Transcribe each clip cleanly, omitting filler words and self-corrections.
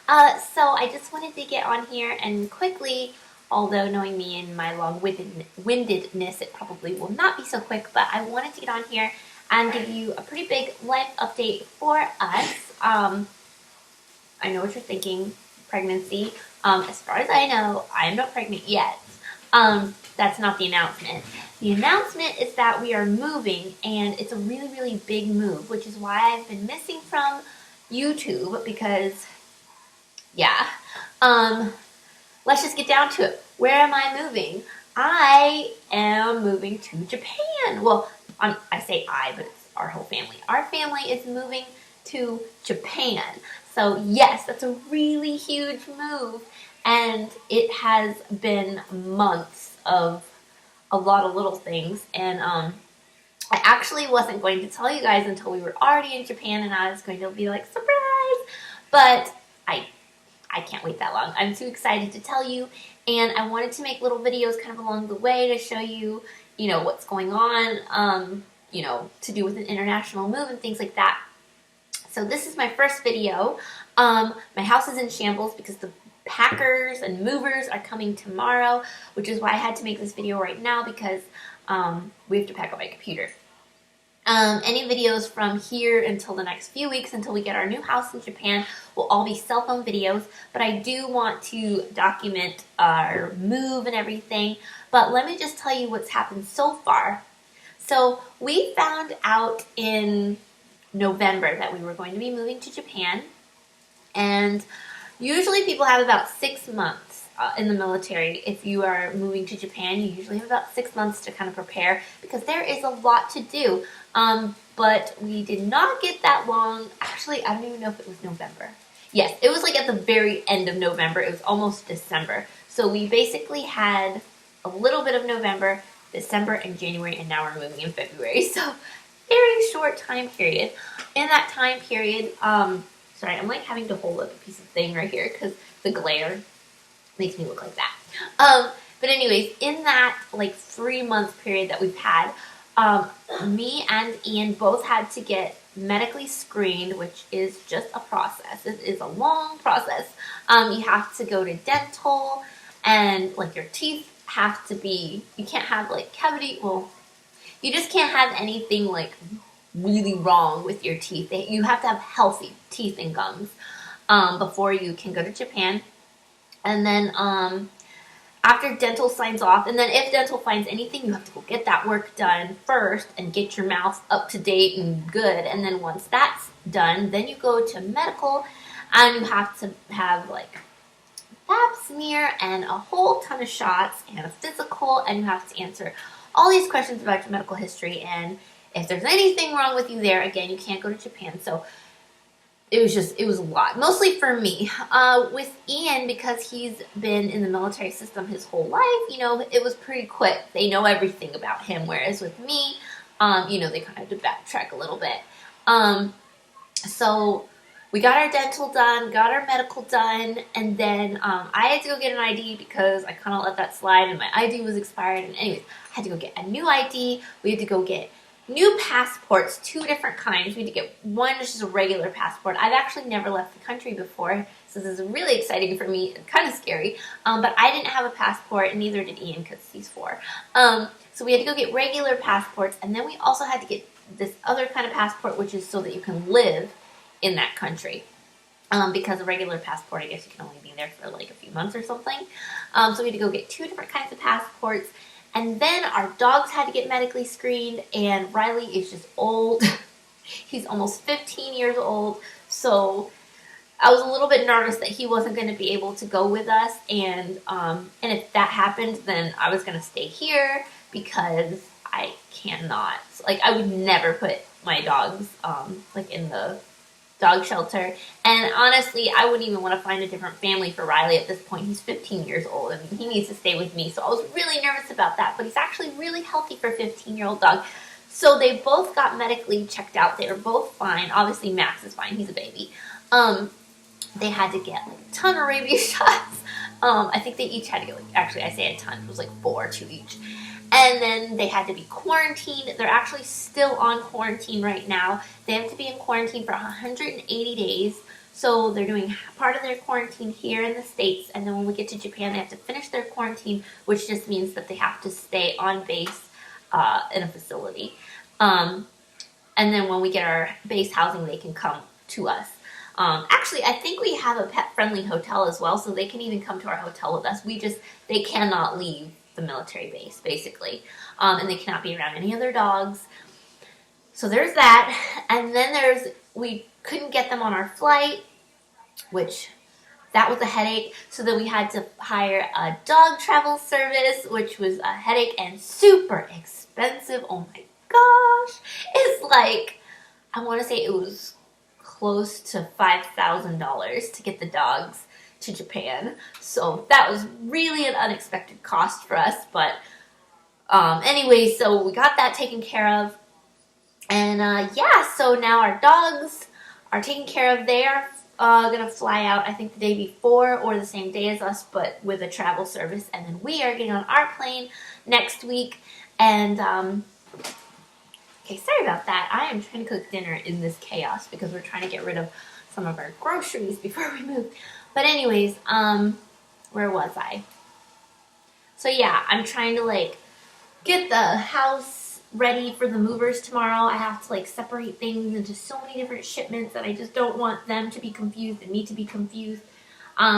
So I just wanted to get on here and quickly, although knowing me and my long-windedness, it probably will not be so quick, but I wanted to get on here and give you a pretty big life update for us. I know what you're thinking, pregnancy. As far as I know, I'm not pregnant yet. That's not the announcement. The announcement is that we are moving, and it's a really, really big move, which is why I've been missing from YouTube because, yeah. Um, let's just get down to it. Where am I moving? I am moving to Japan. Well, I say I, but it's our whole family. Our family is moving to Japan. So yes, that's a really huge move. And it has been months of a lot of little things. And I actually wasn't going to tell you guys until we were already in Japan and I was going to be like, surprise! But I can't wait that long. I'm too excited to tell you, and I wanted to make little videos kind of along the way to show you, what's going on, to do with an international move and things like that. So this is my first video. My house is in shambles because the packers and movers are coming tomorrow, which is why I had to make this video right now because we have to pack up my computer. Any videos from here until the next few weeks, until we get our new house in Japan, will all be cell phone videos, but I do want to document our move and everything. But let me just tell you what's happened so far. So we found out in November that we were going to be moving to Japan, and usually people have about 6 months in the military. If you are moving to Japan, you usually have about 6 months to kind of prepare because there is a lot to do. But we did not get that long. Actually, I don't even know if it was November. Yes, it was like at the very end of November. It was almost December. So we basically had a little bit of November, December, and January, and now we're moving in February. So very short time period. In that time period, sorry, I'm like having to hold up a piece of thing right here because the glare makes me look like that. But anyways, in that like 3-month period that we've had, me and Ian both had to get medically screened, which is just a process. It is a long process. You have to go to dental, and like your teeth have to be, you can't have like cavity, well, you just can't have anything like really wrong with your teeth. You have to have healthy teeth and gums before you can go to Japan. And then after dental signs off, and then if dental finds anything, you have to go get that work done first and get your mouth up to date and good. And then once that's done, then you go to medical and you have to have like pap smear and a whole ton of shots and a physical, and you have to answer all these questions about your medical history. And if there's anything wrong with you there, again, you can't go to Japan. So it was a lot, mostly for me. With Ian, because he's been in the military system his whole life, it was pretty quick. They know everything about him, whereas with me, they kind of had to backtrack a little bit. So we got our dental done, got our medical done, and then I had to go get an ID because I kind of let that slide and my ID was expired. And anyways, I had to go get a new ID. We had to go get new passports, 2 different kinds. We had to get one, just a regular passport. I've actually never left the country before, so this is really exciting for me and kind of scary. But I didn't have a passport, and neither did Ian because he's 4. So we had to go get regular passports, and then we also had to get this other kind of passport, which is so that you can live in that country. Because a regular passport, I guess you can only be there for like a few months or something. So we had to go get 2 different kinds of passports. And then our dogs had to get medically screened, and Riley is just old. He's almost 15 years old, so I was a little bit nervous that he wasn't going to be able to go with us, and if that happened, then I was going to stay here because I cannot, like, I would never put my dogs, like, in the dog shelter. And honestly, I wouldn't even want to find a different family for Riley at this point. He's 15 years old. I mean, he needs to stay with me. So I was really nervous about that, but he's actually really healthy for a 15-year-old dog. So they both got medically checked out. They were both fine. Obviously, Max is fine. He's a baby. They had to get like a ton of rabies shots. I think they each had to get, like, actually, I say a ton. It was like 4, 2 each. And then they had to be quarantined. They're actually still on quarantine right now. They have to be in quarantine for 180 days. So they're doing part of their quarantine here in the States, and then when we get to Japan, they have to finish their quarantine, which just means that they have to stay on base in a facility. And then when we get our base housing, they can come to us. Actually, I think we have a pet-friendly hotel as well, so they can even come to our hotel with us. They cannot leave the military base, basically. And they cannot be around any other dogs. So there's that. And then we couldn't get them on our flight, which that was a headache. So then we had to hire a dog travel service, which was a headache and super expensive. Oh my gosh. It's like, I want to say it was close to $5,000 to get the dogs to Japan. So that was really an unexpected cost for us. But anyway, so we got that taken care of. And yeah, so now our dogs are taken care of. They are going to fly out, I think, the day before or the same day as us, but with a travel service. And then we are getting on our plane next week. And, okay, sorry about that. I am trying to cook dinner in this chaos because we're trying to get rid of some of our groceries before we move. But anyways, where was I? So yeah, I'm trying to, like, get the house ready for the movers tomorrow. I have to, like, separate things into so many different shipments that I just don't want them to be confused and me to be confused,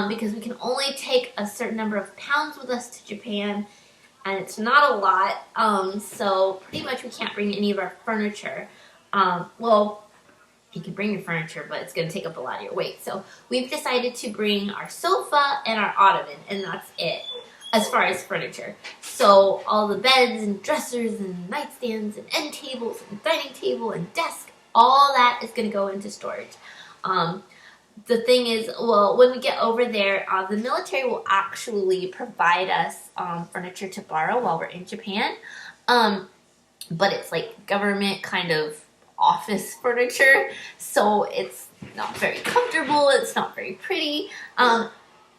because we can only take a certain number of pounds with us to Japan, and it's not a lot, so pretty much we can't bring any of our furniture. Well, you can bring your furniture, but it's going to take up a lot of your weight. So we've decided to bring our sofa and our ottoman, and that's it as far as furniture. So all the beds and dressers and nightstands and end tables and dining table and desk, all that is going to go into storage. The thing is, well, when we get over there, the military will actually provide us furniture to borrow while we're in Japan. But it's like government kind of office furniture, so it's not very comfortable, it's not very pretty.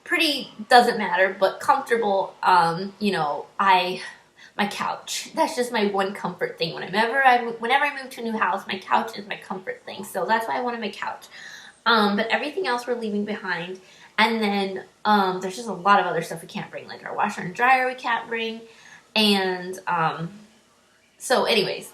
Pretty doesn't matter, but comfortable, you know, my couch. That's just my one comfort thing. Whenever I move to a new house, my couch is my comfort thing. So that's why I wanted my couch. But everything else we're leaving behind. And then there's just a lot of other stuff we can't bring, like our washer and dryer we can't bring. And so anyways,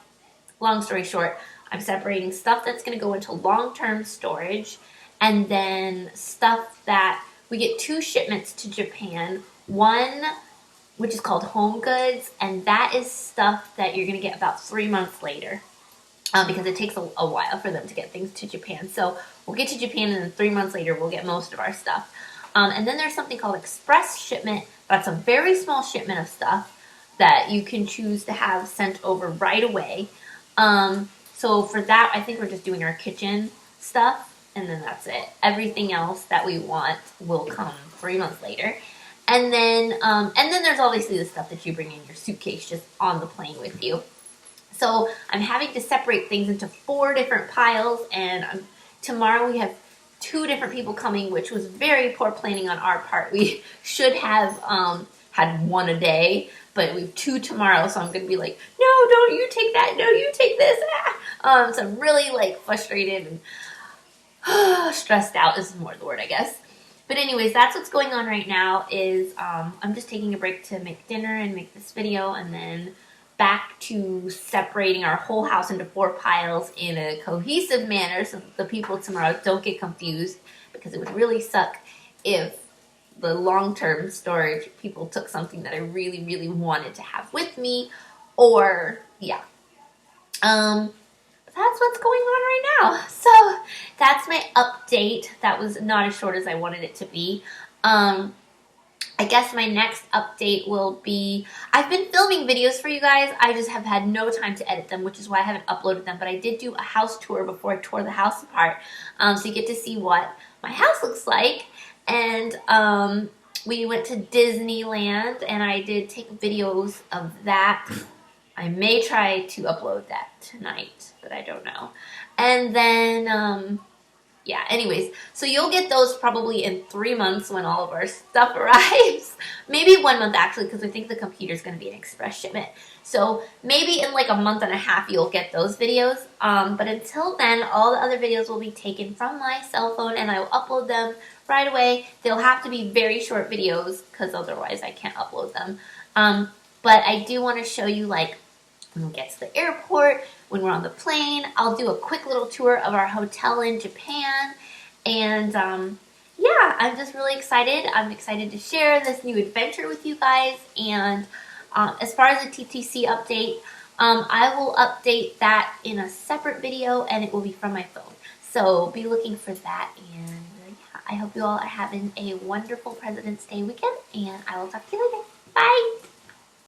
long story short, I'm separating stuff that's going to go into long-term storage, and then stuff that we get 2 shipments to Japan. One, which is called home goods, and that is stuff that you're going to get about 3 months later, because it takes a while for them to get things to Japan. So we'll get to Japan, and then 3 months later we'll get most of our stuff. And then there's something called express shipment. That's a very small shipment of stuff that you can choose to have sent over right away. So for that, I think we're just doing our kitchen stuff, and then that's it. Everything else that we want will come 3 months later. And then there's obviously the stuff that you bring in your suitcase just on the plane with you. So I'm having to separate things into 4 different piles, and tomorrow we have 2 different people coming, which was very poor planning on our part. We should have had 1 a day, but we have 2 tomorrow, so I'm going to be like, no, don't you take that, no, you take this. So I'm really, like, frustrated and stressed out is more the word, I guess. But anyways, that's what's going on right now is I'm just taking a break to make dinner and make this video, and then back to separating our whole house into 4 piles in a cohesive manner so that the people tomorrow don't get confused, because it would really suck if the long-term storage people took something that I really, really wanted to have with me, or, yeah. That's what's going on right now. So that's my update. That was not as short as I wanted it to be. I guess my next update will be, I've been filming videos for you guys. I just have had no time to edit them, which is why I haven't uploaded them. But I did do a house tour before I tore the house apart. So you get to see what my house looks like. And we went to Disneyland, and I did take videos of that. I may try to upload that tonight, but I don't know. And then, Yeah, anyways, so you'll get those probably in 3 months when all of our stuff arrives. Maybe 1 month actually, because I think the computer's going to be an express shipment. So maybe in like a month and a half you'll get those videos. But until then, all the other videos will be taken from my cell phone and I will upload them right away. They'll have to be very short videos because otherwise I can't upload them. But I do want to show you like when we get to the airport, when we're on the plane. I'll do a quick little tour of our hotel in Japan. And yeah, I'm just really excited. I'm excited to share this new adventure with you guys. And as far as the TTC update, I will update that in a separate video and it will be from my phone. So be looking for that. And yeah, I hope you all are having a wonderful President's Day weekend. And I will talk to you later.